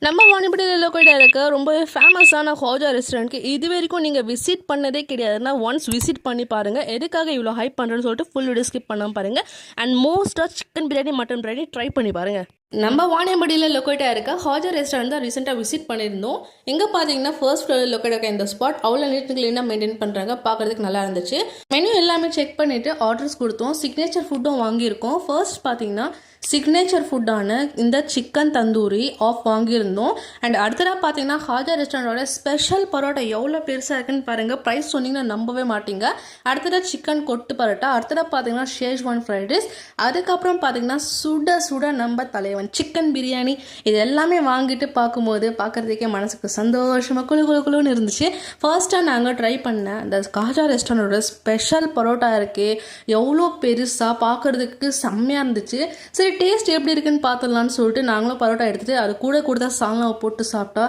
நம்ம வாணிபடியில் லொக்கேட்டாக இருக்க ரொம்ப ஃபேமஸான ஹோஜா ரெஸ்டாரண்ட்க்கு இது வரைக்கும் நீங்கள் விசிட் பண்ணதே கிடையாதுன்னா ஒன்ஸ் விசிட் பண்ணி பாருங்கள். எதுக்காக இவ்வளோ ஹைப் பண்ணுறேன்னு சொல்லிட்டு ஃபுல் வீடியோ ஸ்கிப் பண்ணாமல் பாருங்கள். அண்ட் மோஸ்ட்டாக chicken biryani mutton biryani try பண்ணி பாருங்கள். நம்ம வாணியம்படியில் லொக்கேட்டாக இருக்க ஹாஜர் ரெஸ்டாரண்ட் தான் ரீசெண்டாக விசிட் பண்ணியிருந்தோம். எங்கே பார்த்தீங்கன்னா ஃபர்ஸ்ட் ஃப்ளோரில் லொக்கேட் இருக்க இந்த ஸ்பாட் அவ்வளோ நீட் க்ளீனாக மெயின்டைன் பண்ணுறாங்க. பார்க்குறதுக்கு நல்லா இருந்துச்சு. மெனு எல்லாமே செக் பண்ணிவிட்டு ஆர்டர்ஸ் கொடுத்தோம். சிக்னேச்சர் ஃபுட்டும் வாங்கியிருக்கோம். ஃபர்ஸ்ட் பார்த்தீங்கன்னா சிக்னேச்சர் ஃபுட்டான இந்த சிக்கன் தந்தூரி ஆஃப் வாங்கியிருந்தோம். அண்ட் அடுத்ததாக பார்த்தீங்கன்னா ஹாஜா ரெஸ்டாரண்டோட ஸ்பெஷல் பரோட்டா எவ்வளோ பெருசாக இருக்குன்னு பாருங்கள். ப்ரைஸ் சொன்னீங்கன்னா நம்பவே மாட்டீங்க. அடுத்ததாக சிக்கன் கொட்டு பரோட்டா, அடுத்ததாக பார்த்தீங்கன்னா ஷேஷ்வான் ஃப்ரைட் ரைஸ், அதுக்கப்புறம் பார்த்தீங்கன்னா சுட சுட நம்ம தலைவன் சிக்கன் பிரியாணி. இது எல்லாமே வாங்கிட்டு பார்க்குறதுக்கே மனசுக்கு சந்தோஷமாக குழுன்னு இருந்துச்சு. ஃபர்ஸ்ட்டாக நாங்கள் ட்ரை பண்ண இந்த ஹாஜா ரெஸ்டாரண்டோட ஸ்பெஷல் பரோட்டா இருக்கே எவ்வளோ பெருசாக பார்க்குறதுக்கு செம்மையாக இருந்துச்சு. சரி டேஸ்ட் எப்படி இருக்குன்னு பார்த்துடலான்னு சொல்லிட்டு நாங்களும் பரோட்டா எடுத்துகிட்டு அது கூட தான் சால்னாவை போட்டு சாப்பிட்டா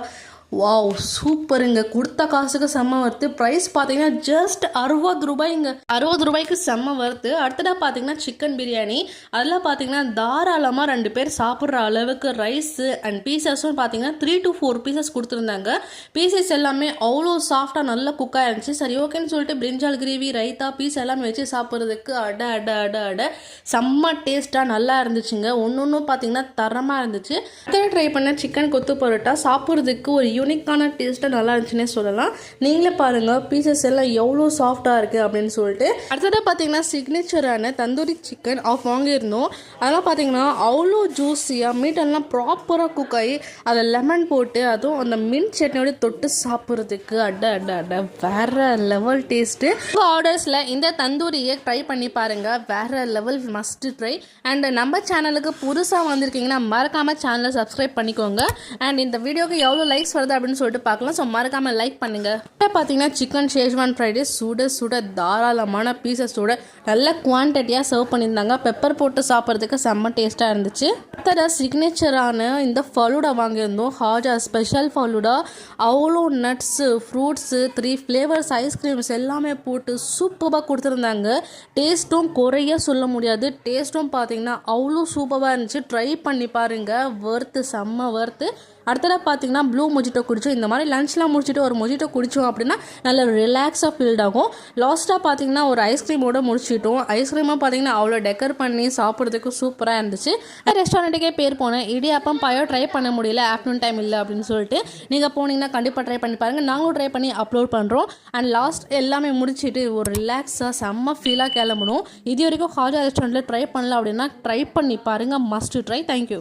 வாவ் சூப்பருங்க. கொடுத்த காசுக்கு செம்ம வருது. ப்ரைஸ் பார்த்தீங்கன்னா ஜஸ்ட் 60 ரூபாய்ங்க. 60 ரூபாய்க்கு செம்ம வருது. அடுத்ததாக பார்த்தீங்கன்னா சிக்கன் பிரியாணி. அதெல்லாம் பார்த்தீங்கன்னா தாராளமாக 2 பேர் சாப்பிட்ற அளவுக்கு ரைஸு அண்ட் பீசஸும் பார்த்தீங்கன்னா 3 to 4 பீசஸ் கொடுத்துருந்தாங்க. பீசஸ் எல்லாமே அவ்வளோ சாஃப்டாக நல்லா குக்காக இருந்துச்சு. சரி ஓகேன்னு சொல்லிட்டு பிரிஞ்சால் கிரேவி, ரைத்தா, பீஸ் எல்லாமே வச்சு சாப்பிட்றதுக்கு அட செம்ம டேஸ்ட்டாக நல்லா இருந்துச்சுங்க. ஒன்று பார்த்தீங்கன்னா தரமாக இருந்துச்சு. அடுத்த ட்ரை பண்ண சிக்கன் கொத்து பரோட்டா சாப்பிட்றதுக்கு ஒரு யூனிக்கான டேஸ்ட்டாக நல்லா இருந்துச்சுன்னே சொல்லலாம். நீங்களே பாருங்கள் பீசஸ் எல்லாம் எவ்வளோ சாஃப்டாக இருக்குது அப்படின்னு சொல்லிட்டு. அடுத்ததாக பார்த்தீங்கன்னா சிக்னேச்சரான தந்தூரி சிக்கன் ஆஃப் வாங்கியிருந்தோம். அதெல்லாம் பார்த்தீங்கன்னா அவ்வளோ ஜூஸியாக மீட்டெல்லாம் ப்ராப்பராக குக் ஆகி அதை லெமன் போட்டு அதுவும் அந்த மின்ட் சட்னியோட தொட்டு சாப்பிட்றதுக்கு அட வேறு லெவல் டேஸ்ட்டு. உங்கள் ஆர்டர்ஸில் இந்த தந்தூரியை ட்ரை பண்ணி பாருங்கள். வேறு லெவல் மஸ்ட் ட்ரை. அண்ட் நம்ம சேனலுக்கு புதுசாக வந்திருக்கீங்கன்னா மறக்காமல் சேனலை சப்ஸ்கிரைப் பண்ணிக்கோங்க. அண்ட் இந்த வீடியோக்கு எவ்வளோ லைக்ஸ் வருது அப்படின்னு சொல்லிட்டு பார்க்கலாம். ஸோ மறக்காமல் லைக் பண்ணுங்க. பார்த்தீங்கன்னா சிக்கன் ஷேஷ்வான் ஃப்ரைட் ரைஸ் சுட தாராளமான பீசஸோட நல்ல குவான்டிட்டியாக சர்வ் பண்ணியிருந்தாங்க. பெப்பர் போட்டு சாப்பிட்றதுக்கு செம்ம டேஸ்ட்டாக இருந்துச்சு. அடுத்தது சிக்னேச்சரான இந்த ஃபலூடா வாங்கியிருந்தோம். ஹாஜா ஸ்பெஷல் ஃபலூடா. அவ்வளோ நட்ஸு, ஃப்ரூட்ஸு, 3 ஃப்ளேவர்ஸ், ஐஸ்கிரீம்ஸ் எல்லாமே போட்டு சூப்பராக கொடுத்துருந்தாங்க. டேஸ்ட்டும் குறைய சொல்ல முடியாது. டேஸ்ட்டும் பார்த்தீங்கன்னா அவ்வளோ சூப்பராக இருந்துச்சு. ட்ரை பண்ணி பாருங்கள். வறுத்து செம்ம வறுத்து. அடுத்ததாக பார்த்தீங்கன்னா ப்ளூ மொஜிட்டோ குடிச்சோம். இந்த மாதிரி லன்ச்லாம் முடிச்சுட்டு ஒரு மொஜிட்டோ குடித்தோம் அப்படின்னா நல்ல ரிலாக்ஸாக ஃபீல்ட் ஆகும். லாஸ்ட்டாக பார்த்தீங்கன்னா ஒரு ஐஸ்கிரீமோட முடிச்சிட்டோம். ஐஸ்கிரீமாக பார்த்தீங்கன்னா அவ்வளோ டெக்கர் பண்ணி சாப்பிட்றதுக்கு சூப்பராக இருந்துச்சு. ரெஸ்டாரண்ட்டுக்கே பேர் போனேன். இடியாப்பம் பாயோ ட்ரை பண்ண முடியல, ஆஃப்டர்நூன் டைம் இல்லை அப்படின்னு சொல்லிட்டு. நீங்கள் போனீங்கன்னா கண்டிப்பாக ட்ரை பண்ணி பாருங்கள். நாங்களும் ட்ரை பண்ணி அப்லோட் பண்ணுறோம். அண்ட் லாஸ்ட் எல்லாமே முடிச்சுட்டு ஒரு ரிலாக்ஸாக செம்ம ஃபீலாக கிளம்பணும். இது வரைக்கும் ஹாஜா ரெஸ்டாரண்ட்டில் ட்ரை பண்ணல அப்படின்னா ட்ரை பண்ணி பாருங்கள். Must try. தேங்க்யூ.